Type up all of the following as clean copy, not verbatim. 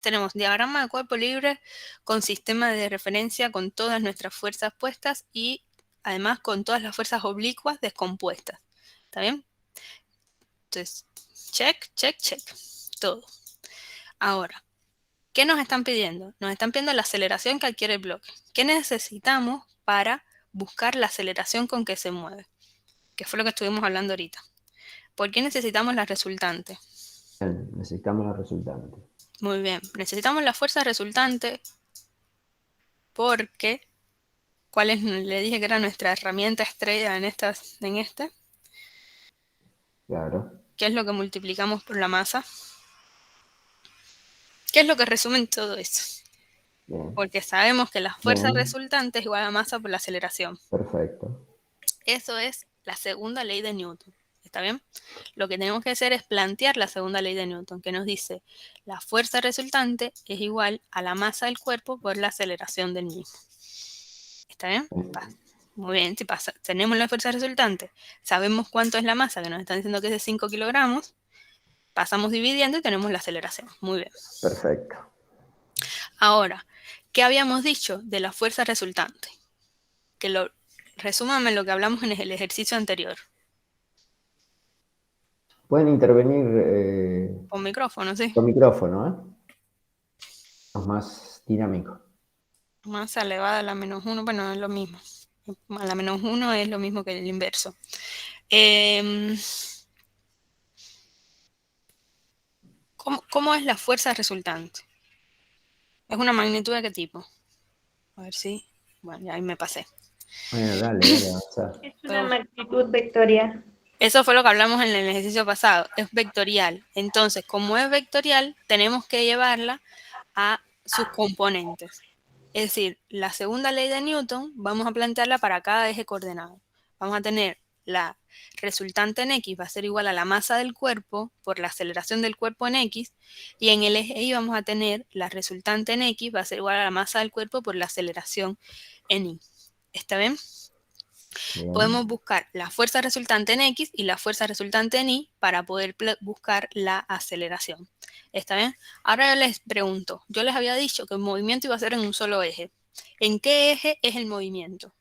tenemos diagrama de cuerpo libre con sistema de referencia con todas nuestras fuerzas puestas y además con todas las fuerzas oblicuas descompuestas. ¿Está bien? Entonces, check, check, check. Todo. Ahora, ¿qué nos están pidiendo? Nos están pidiendo la aceleración que adquiere el bloque. ¿Qué necesitamos para buscar la aceleración con que se mueve? Que fue lo que estuvimos hablando ahorita. ¿Por qué necesitamos la resultante? Bien, necesitamos la resultante. Muy bien, necesitamos la fuerza resultante porque, ¿cuál es? Le dije que era nuestra herramienta estrella en este. Claro. ¿Qué es lo que multiplicamos por la masa? ¿Qué es lo que resumen todo eso? Bien. Porque sabemos que la fuerza Bien. resultante es igual a la masa por la aceleración. Perfecto. Eso es la segunda ley de Newton. ¿Está bien? Lo que tenemos que hacer es plantear la segunda ley de Newton, que nos dice la fuerza resultante es igual a la masa del cuerpo por la aceleración del mismo. ¿Está bien? Muy bien, si tenemos la fuerza resultante, sabemos cuánto es la masa, que nos están diciendo que es de 5 kilogramos, pasamos dividiendo y tenemos la aceleración. Muy bien. Perfecto. Ahora, ¿qué habíamos dicho de la fuerza resultante? Resúmame lo que hablamos en el ejercicio anterior. Pueden intervenir Con micrófono, sí. con micrófono, ¿eh? Es más dinámico. Masa elevada a la menos 1, bueno, es lo mismo. A la menos 1 es lo mismo que el inverso. ¿Cómo es la fuerza resultante? ¿Es una magnitud de qué tipo? A ver si... Bueno, ya ahí me pasé. Bueno, dale, avanza. Es una magnitud vectorial. Eso fue lo que hablamos en el ejercicio pasado. Es vectorial. Entonces, como es vectorial, tenemos que llevarla a sus componentes. Es decir, la segunda ley de Newton vamos a plantearla para cada eje coordenado. Vamos a tener la resultante en X va a ser igual a la masa del cuerpo por la aceleración del cuerpo en X, y en el eje Y vamos a tener la resultante en X va a ser igual a la masa del cuerpo por la aceleración en Y. ¿Está bien? Bien. Podemos buscar la fuerza resultante en X y la fuerza resultante en Y para poder buscar la aceleración. ¿Está bien? Ahora yo les pregunto, yo les había dicho que el movimiento iba a ser en un solo eje. ¿En qué eje es el movimiento?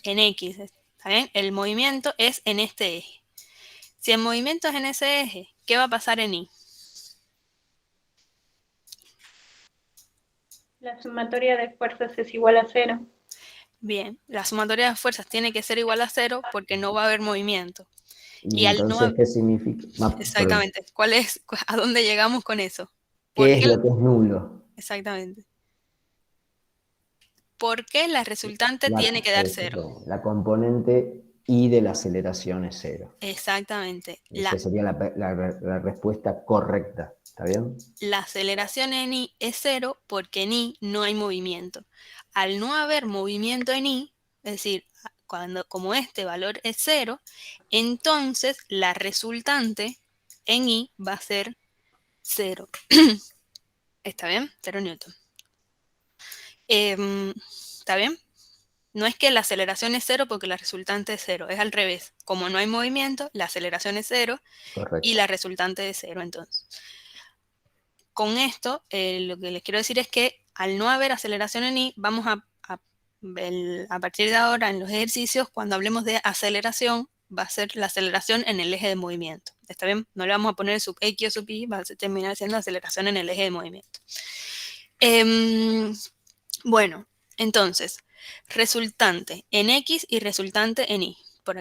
En X, ¿está bien? El movimiento es en este eje. Si el movimiento es en ese eje, ¿qué va a pasar en Y? La sumatoria de fuerzas es igual a 0. Bien, la sumatoria de fuerzas tiene que ser igual a 0 porque no va a haber movimiento. Y Y al entonces, no, ¿qué significa? Perdón. exactamente, ¿a dónde llegamos con eso? ¿Por ¿Qué es qué? lo que es nulo? Exactamente. ¿Por qué la resultante tiene que dar 0? La componente I de la aceleración es 0. Exactamente. Esa sería la respuesta correcta. ¿Está bien? La aceleración en Y es 0 porque en Y no hay movimiento. Al no haber movimiento en Y, es decir, como este valor es 0, entonces la resultante en Y va a ser 0. ¿Está bien? 0 newton. ¿Está bien? No es que la aceleración es 0 porque la resultante es 0, es al revés. Como no hay movimiento, la aceleración es 0 y Correcto. la resultante es 0 entonces. Con esto, lo que les quiero decir es que al no haber aceleración en Y, vamos a partir de ahora en los ejercicios, cuando hablemos de aceleración, va a ser la aceleración en el eje de movimiento. ¿Está bien? No le vamos a poner sub X o sub Y, va a terminar siendo aceleración en el eje de movimiento. Bueno, entonces, resultante en X y resultante en Y.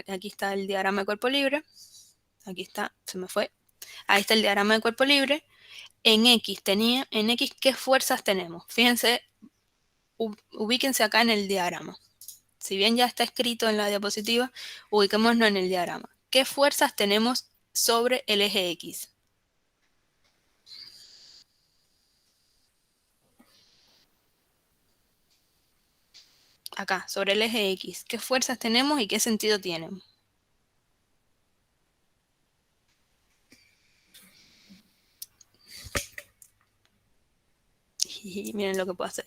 Aquí está el diagrama de cuerpo libre. Aquí está, se me fue. Ahí está el diagrama de cuerpo libre. En X, ¿qué fuerzas tenemos? Fíjense, ubíquense acá en el diagrama. Si bien ya está escrito en la diapositiva, ubiquémonos en el diagrama. ¿Qué fuerzas tenemos sobre el eje X? Acá, sobre el eje X. ¿Qué fuerzas tenemos y qué sentido tienen? Y miren lo que puedo hacer.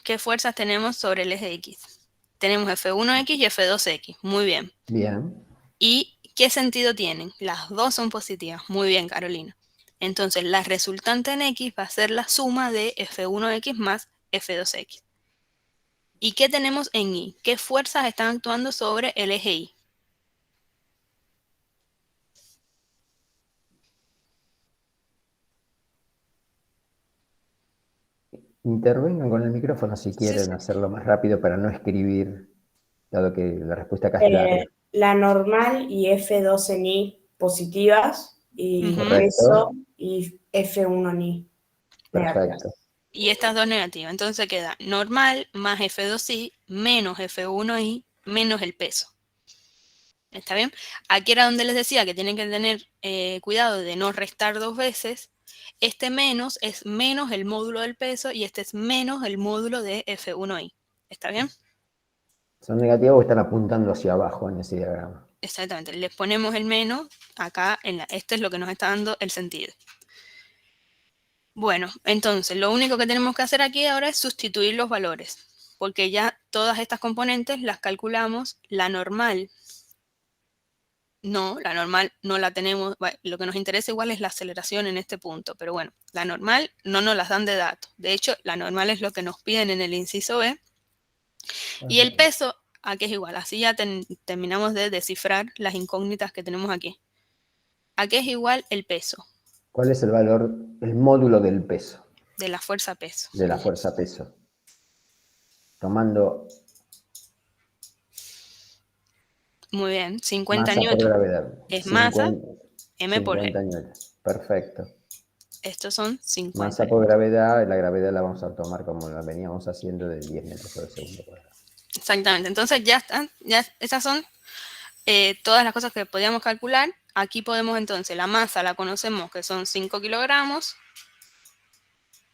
¿Qué fuerzas tenemos sobre el eje X? tenemos F1X y F2X. Muy bien. Bien. ¿Y qué sentido tienen? Las dos son positivas. Muy bien, Carolina. Entonces, la resultante en X va a ser la suma de F1X más F2X. ¿Y qué tenemos en Y? ¿Qué fuerzas están actuando sobre el eje Y? Intervengan con el micrófono si quieren hacerlo más rápido para no escribir, dado que la respuesta acá es larga. La normal y F2 en Y positivas, y peso y F1 en Y negativas. Perfecto. Y estas dos negativas. Entonces queda normal más F2Y menos F1Y menos el peso. ¿Está bien? Aquí era donde les decía que tienen que tener cuidado de no restar dos veces. Este menos es menos el módulo del peso y este es menos el módulo de F1Y. ¿Está bien? ¿Son negativos o están apuntando hacia abajo en ese diagrama? Exactamente. Les ponemos el menos acá. Esto es lo que nos está dando el sentido. Bueno, entonces lo único que tenemos que hacer aquí ahora es sustituir los valores, porque ya todas estas componentes las calculamos. La normal no la tenemos. Bueno, lo que nos interesa igual es la aceleración en este punto, pero bueno, la normal no nos las dan de datos. De hecho, la normal es lo que nos piden en el inciso B. Y el peso, aquí es igual. Así ya terminamos de descifrar las incógnitas que tenemos aquí. Aquí es igual el peso. ¿Cuál es el valor, el módulo del peso? De la fuerza peso. De la fuerza peso. Tomando muy bien, 50 masa por newton gravedad. es masa, M por G. 50 newtons. Perfecto. Estos son 50. Masa por gravedad, la gravedad la vamos a tomar como la veníamos haciendo de 10 metros por segundo cuadrado. Exactamente, entonces ya están, ya esas son todas las cosas que podíamos calcular. Aquí podemos entonces, la masa la conocemos que son 5 kilogramos.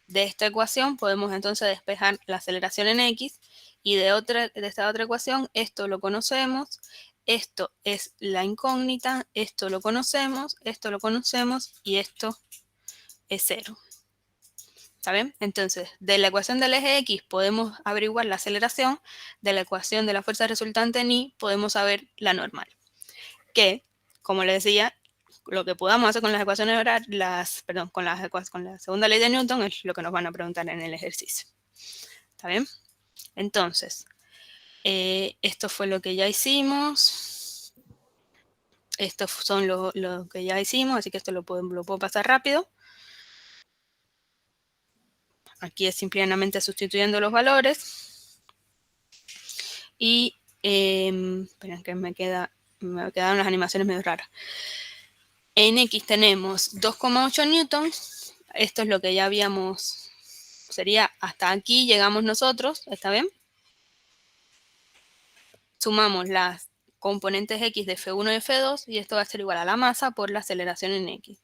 De esta ecuación podemos entonces despejar la aceleración en X, y de esta otra ecuación, esto lo conocemos, esto es la incógnita, esto lo conocemos y esto es 0. ¿Está bien? Entonces, de la ecuación del eje X podemos averiguar la aceleración, de la ecuación de la fuerza resultante en Y podemos saber la normal. Que, como les decía, lo que podamos hacer con las ecuaciones con la segunda ley de Newton es lo que nos van a preguntar en el ejercicio. ¿Está bien? Entonces, esto fue lo que ya hicimos. Estos son lo que ya hicimos, así que esto lo puedo pasar rápido. Aquí es simplemente sustituyendo los valores. Y, esperen que me quedaron las animaciones medio raras. En X tenemos 2,8 newtons. Esto es lo que ya habíamos, sería hasta aquí llegamos nosotros, ¿está bien? Sumamos las componentes X de F1 y F2 y esto va a ser igual a la masa por la aceleración en X.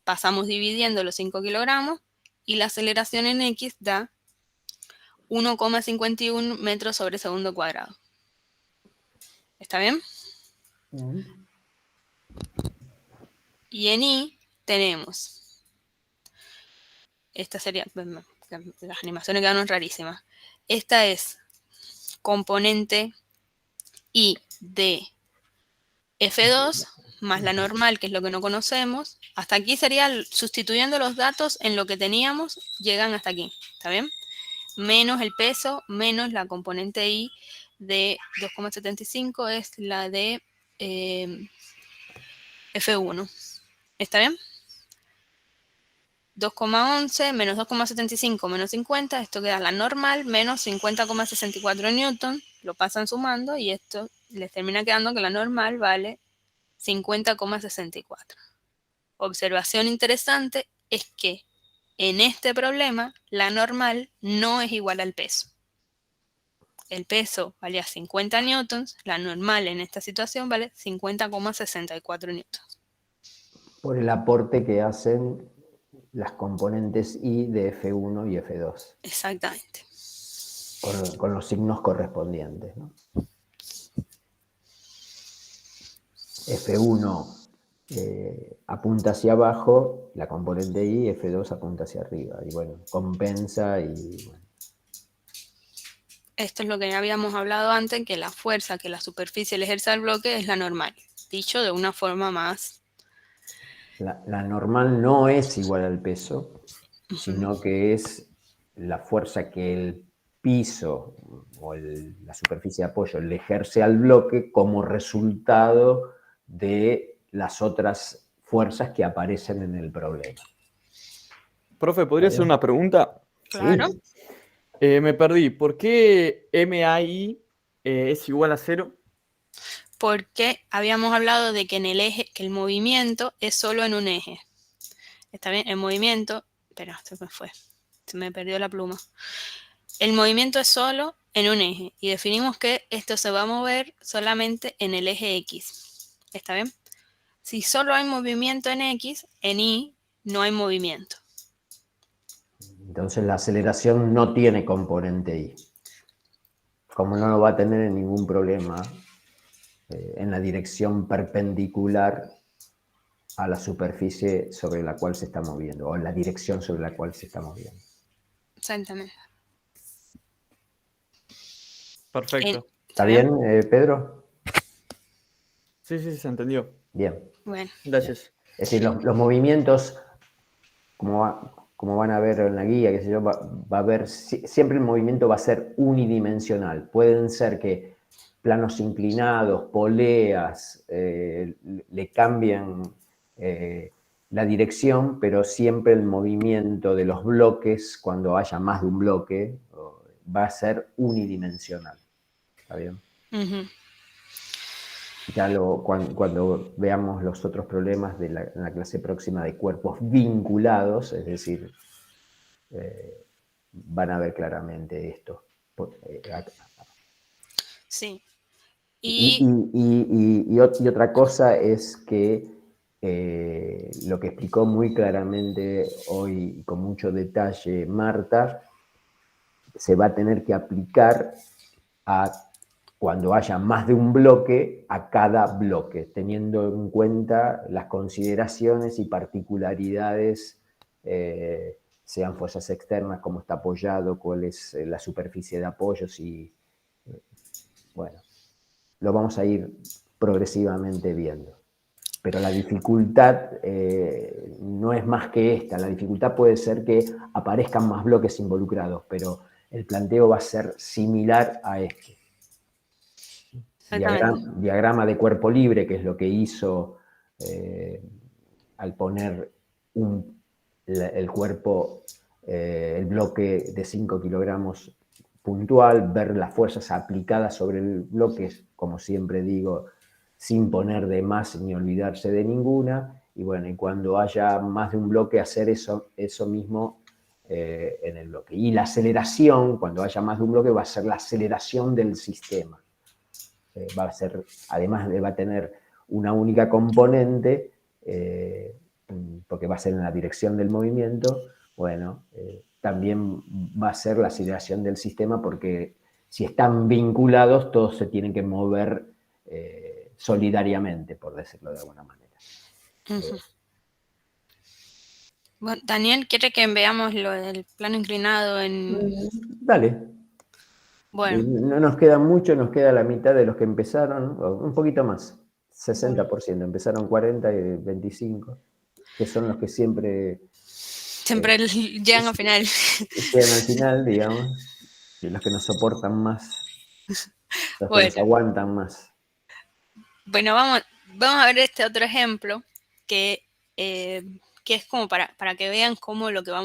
Pasamos dividiendo los 5 kilogramos y la aceleración en X da 1,51 metros sobre segundo cuadrado. ¿Está bien? Y en Y tenemos, esta sería, las animaciones quedaron rarísimas. Esta es componente Y de F2 más la normal, que es lo que no conocemos. Hasta aquí sería sustituyendo los datos en lo que teníamos, llegan hasta aquí. ¿Está bien? Menos el peso, menos la componente Y de 2,75 es la de F1. ¿Está bien? 2,11 menos 2,75 menos 50, esto queda la normal, menos 50,64 newton, lo pasan sumando y esto les termina quedando que la normal vale 50,64. Observación interesante es que en este problema la normal no es igual al peso. El peso valía 50 newtons, la normal en esta situación vale 50,64 newtons. Por el aporte que hacen las componentes Y de F1 y F2. Exactamente. Con los signos correspondientes, ¿no? F1 apunta hacia abajo, la componente Y, F2 apunta hacia arriba. Y bueno, compensa y... Bueno. esto es lo que habíamos hablado antes, que la fuerza que la superficie le ejerce al bloque es la normal, dicho de una forma más... La normal no es igual al peso, sino que es la fuerza que el piso o la superficie de apoyo le ejerce al bloque como resultado de las otras fuerzas que aparecen en el problema. Profe, ¿podría hacer una pregunta? Claro. Sí. Me perdí. ¿Por qué MAI es igual a 0? Porque habíamos hablado de que en el eje, que el movimiento es solo en un eje. ¿Está bien? El movimiento... Espera, se me fue. Se me perdió la pluma. El movimiento es solo en un eje. Y definimos que esto se va a mover solamente en el eje X. ¿Está bien? Si solo hay movimiento en X, en Y no hay movimiento. Entonces la aceleración no tiene componente Y. Como no lo va a tener en ningún problema en la dirección perpendicular a la superficie sobre la cual se está moviendo, o en la dirección sobre la cual se está moviendo. Exactamente. Perfecto. ¿Está bien, Pedro? Sí, se entendió. Bien. Bueno. Gracias. Es decir, los movimientos, como van a ver en la guía, qué sé yo, va a haber, siempre el movimiento va a ser unidimensional. Pueden ser que planos inclinados, poleas, le cambian la dirección, pero siempre el movimiento de los bloques, cuando haya más de un bloque, va a ser unidimensional. ¿Está bien? Uh-huh. Ya cuando veamos los otros problemas en la clase próxima de cuerpos vinculados, es decir, van a ver claramente esto. Sí. Y otra cosa es que lo que explicó muy claramente hoy y con mucho detalle Marta, se va a tener que aplicar cuando haya más de un bloque, a cada bloque, teniendo en cuenta las consideraciones y particularidades, sean fuerzas externas, cómo está apoyado, cuál es la superficie de apoyos y, bueno, lo vamos a ir progresivamente viendo. Pero la dificultad no es más que esta. La dificultad puede ser que aparezcan más bloques involucrados, pero el planteo va a ser similar a este. Diagrama de cuerpo libre, que es lo que hizo al poner el cuerpo, el bloque de 5 kilogramos puntual, ver las fuerzas aplicadas sobre el bloque, como siempre digo, sin poner de más ni olvidarse de ninguna, y bueno, y cuando haya más de un bloque, hacer eso mismo en el bloque. Y la aceleración, cuando haya más de un bloque, va a ser la aceleración del sistema. Va a ser, además va a tener una única componente, porque va a ser en la dirección del movimiento, bueno, también va a ser la aceleración del sistema, porque si están vinculados, todos se tienen que mover solidariamente, por decirlo de alguna manera. Uh-huh. Bueno, Daniel, ¿quiere que veamos lo del plano inclinado en...? Dale. Bueno. No nos queda mucho, nos queda la mitad de los que empezaron, un poquito más, 60%, empezaron 40 y 25, que son los que siempre llegan al final. Llegan al final, digamos, y los que nos soportan más, los que nos aguantan más. Bueno, vamos a ver este otro ejemplo que es como para que vean cómo lo que vamos